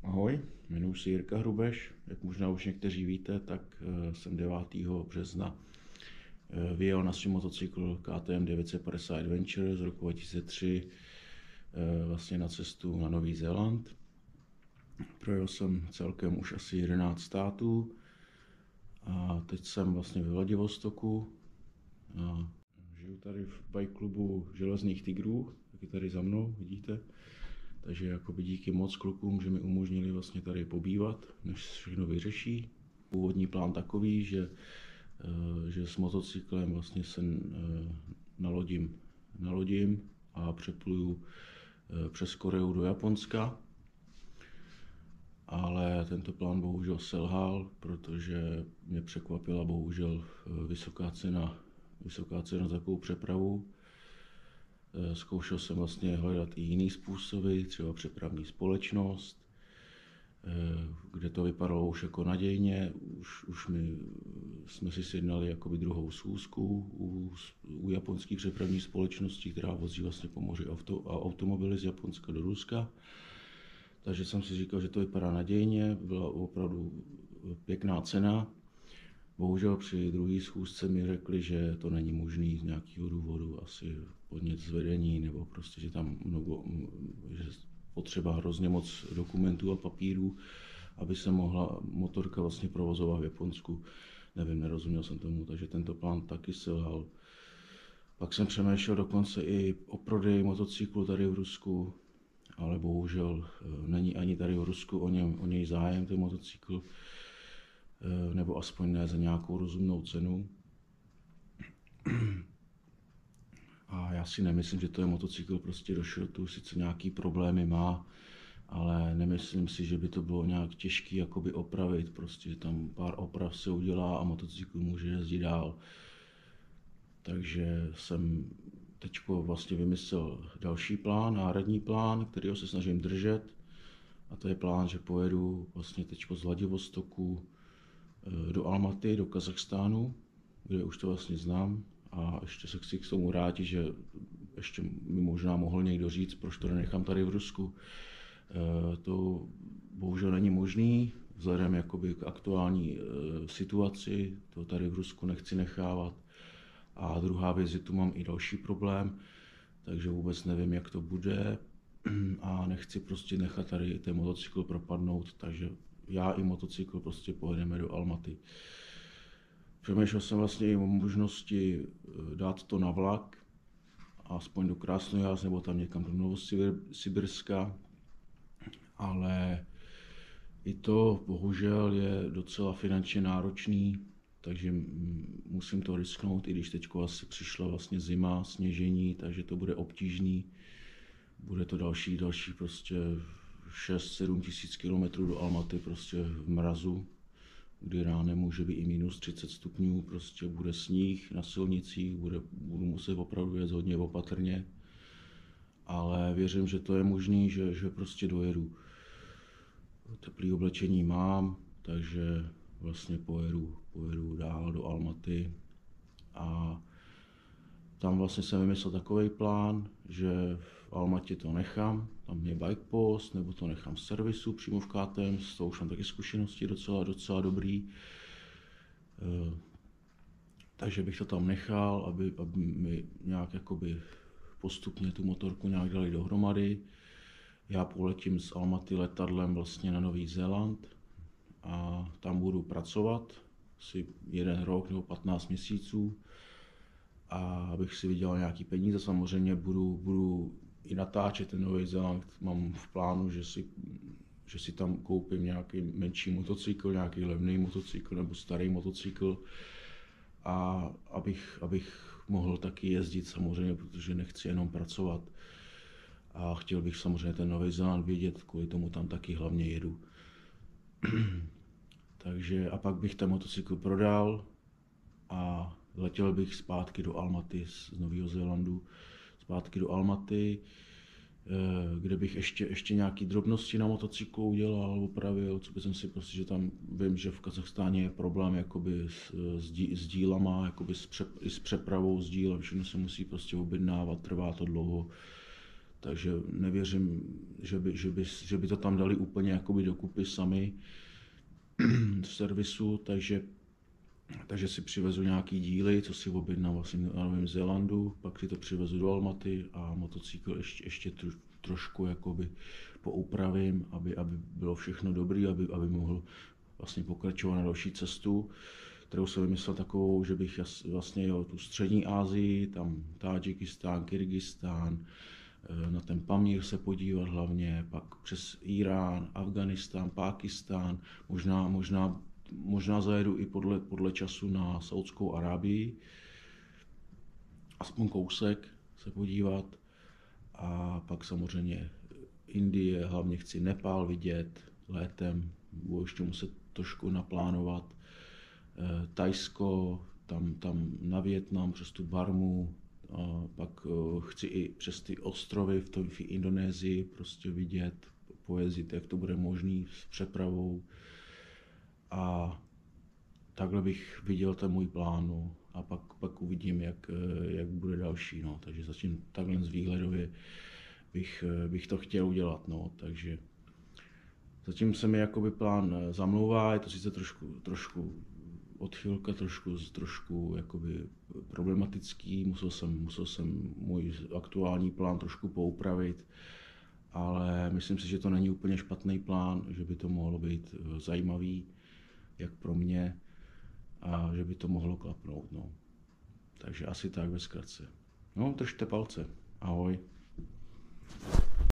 Ahoj, jmenuji se Jirka Hrubeš. Jak možná už někteří víte, tak jsem 9. března vyjel na svůj motocykl KTM 950 Adventure z roku 2003 vlastně na cestu na Nový Zéland. Projel jsem celkem už asi 11 států a teď jsem vlastně ve Vladivostoku. Žiju tady v bike klubu Železných tigrů, taky tady za mnou, vidíte. Takže jakoby díky moc klukům, že mi umožnili vlastně tady pobývat, než všechno vyřeší. Původní plán takový, že s motocyklem vlastně se nalodím a přepluju přes Koreu do Japonska. Ale tento plán bohužel selhal, protože mě překvapila bohužel vysoká cena za takovou přepravu. Zkoušel jsem vlastně hledat i jiný způsoby, třeba přepravní společnost, kde to vypadalo už jako nadějně. Jsme si sjednali jakoby druhou schůzku u japonské přepravní společnosti, která vozí vlastně po moři automobily z Japonska do Ruska. Takže jsem si říkal, že to vypadá nadějně, byla opravdu pěkná cena. Bohužel při druhé schůzce mi řekli, že to není možné z nějakého důvodu, asi podnět z vedení, nebo prostě, že tam že potřeba hrozně moc dokumentů a papírů, aby se mohla motorka vlastně provozovat v Japonsku. Nevím, nerozuměl jsem tomu, takže tento plán taky selhal. Pak jsem přemýšlel dokonce i o prodeji motocyklu tady v Rusku, ale bohužel není ani tady v Rusku o něj zájem, ten motocykl, nebo aspoň ne za nějakou rozumnou cenu. A já si nemyslím, že to je motocykl prostě do šrotu, sice nějaký problémy má, ale nemyslím si, že by to bylo nějak těžký jakoby opravit, prostě tam pár oprav se udělá a motocykl může jezdit dál. Takže jsem teďko vlastně vymyslel další plán, náhradní plán, kterýho se snažím držet. A to je plán, že pojedu vlastně teďko z Vladivostoku do Almaty, do Kazachstánu, kde už to vlastně znám. A ještě se chci k tomu vrátit, že ještě mi možná mohl někdo říct, proč to nenechám tady v Rusku. To bohužel není možný, vzhledem jakoby k aktuální situaci, to tady v Rusku nechci nechávat. A druhá věc, že tu mám i další problém, takže vůbec nevím, jak to bude a nechci prostě nechat tady ten motocykl propadnout, takže já i motocykl prostě pojedeme do Almaty. Přemýšlel jsem vlastně i o možnosti dát to na vlak, aspoň do Krasnojarsk nebo tam někam do Novosibirska, ale i to bohužel je docela finančně náročný, takže musím to risknout, i když teď asi přišla vlastně zima, sněžení, takže to bude obtížný. Bude to další prostě 6-7 tisíc kilometrů do Almaty prostě v mrazu, kdy ránem může být i minus 30 stupňů, prostě bude sníh na silnicích, budu muset opravdu jet hodně opatrně, ale věřím, že to je možný, že prostě dojedu. Teplé oblečení mám, takže vlastně pojedu dál do Almaty a tam vlastně jsem vymyslel takový plán, že v Almatě to nechám, tam je bike post, nebo to nechám v servisu přímo v KTM, s tou už mám taky zkušenosti docela dobrý. Takže bych to tam nechal, aby mi nějak jakoby postupně tu motorku nějak dali dohromady. Já poletím z Almaty letadlem vlastně na Nový Zéland a tam budu pracovat asi 1 rok nebo 15 měsíců. A abych si vydělal nějaký peníze, samozřejmě budu i natáčet ten Nový Zéland. Mám v plánu, že si tam koupím nějaký menší motocykl, nějaký levný motocykl nebo starý motocykl, a abych mohl taky jezdit samozřejmě, protože nechci jenom pracovat. A chtěl bych samozřejmě ten Nový Zéland vidět, kvůli tomu tam taky hlavně jedu. Takže a pak bych ten motocykl prodal a letěl bych zpátky do Almaty z Nového Zélandu, zpátky do Almaty, kde bych ještě nějaký drobnosti na motocyklu udělal, opravil, co by jsem si prostě, že tam vím, že v Kazachstáně je problém jakoby s dílama, jakoby s přepravou s dílem, všechno se musí prostě objednávat, trvá to dlouho, takže nevěřím, že by to tam dali úplně jakoby dokupy sami v servisu, takže si přivezu nějaký díly, co si objednám vlastně na Novém Zélandu, pak si to přivezu do Almaty a motocykl ještě trošku jakoby poupravím, aby bylo všechno dobrý, aby mohl vlastně pokračovat na další cestu, kterou jsem vymyslel takovou, že bych vlastně jel tu střední Asii, tam Tádžikistán, Kyrgyzstán, na ten Pamír se podívat hlavně, pak přes Irán, Afghánistán, Pákistán, možná zajedu i podle času na Saudskou Arábii, aspoň kousek se podívat, a pak samozřejmě Indie, hlavně chci Nepál vidět létem, budu ještě muset trošku naplánovat, Thajsko, tam na Vietnam, přes tu Barmu, a pak chci i přes ty ostrovy v Indonésii prostě vidět, pojezdit, jak to bude možný s přepravou. A takhle bych viděl ten můj plán, no. A pak uvidím, jak bude další. No. Takže zatím takhle z výhledově bych to chtěl udělat. No. Takže zatím se mi jakoby plán zamlouvá, je to sice trošku odchylka, trošku jakoby problematický, musel jsem můj aktuální plán trošku poupravit, ale myslím si, že to není úplně špatný plán, že by to mohlo být zajímavý, jak pro mě, a že by to mohlo klapnout. No. Takže asi tak ve zkratce. No, držte palce. Ahoj.